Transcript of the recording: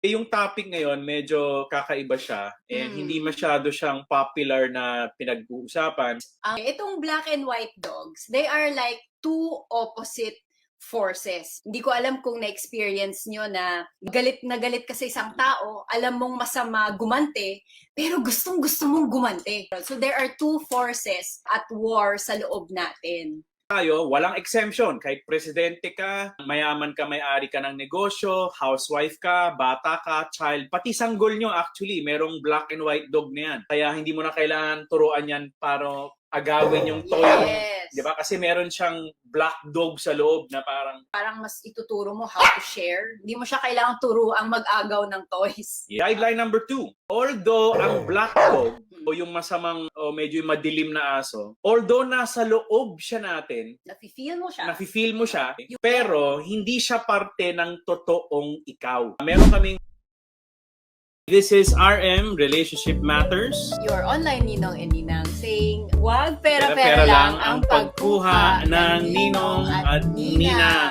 Yung topic ngayon, medyo kakaiba siya and hindi masyado siyang popular na pinag-uusapan. Itong black and white dogs, they are like two opposite forces. Hindi ko alam kung na-experience nyo na galit ka sa isang tao, alam mong masama gumante, pero gustong-gusto mong gumante. So there are two forces at war sa loob natin. Tayo, walang exemption. Kahit presidente ka, mayaman ka, may-ari ka ng negosyo, housewife ka, bata ka, child, pati sanggol nyo actually, merong black and white dog na yan. Kaya hindi mo na kailangan turuan yan para agawin yung toy. Yes. Di ba? Kasi meron siyang black dog sa loob na parang mas ituturo mo how to share. Hindi mo siya kailangang turuang mag-agaw ng toys. Guideline number 2. Although ang black dog o yung masamang o medyo madilim na aso, although nasa loob siya natin, nafe-feel mo siya, pero hindi siya parte ng totoong ikaw. Meron kaming This is RM, Relationship Matters. Your online ninong and ninang saying, wag pera-pera lang ang pagkuha ng ninong at nina.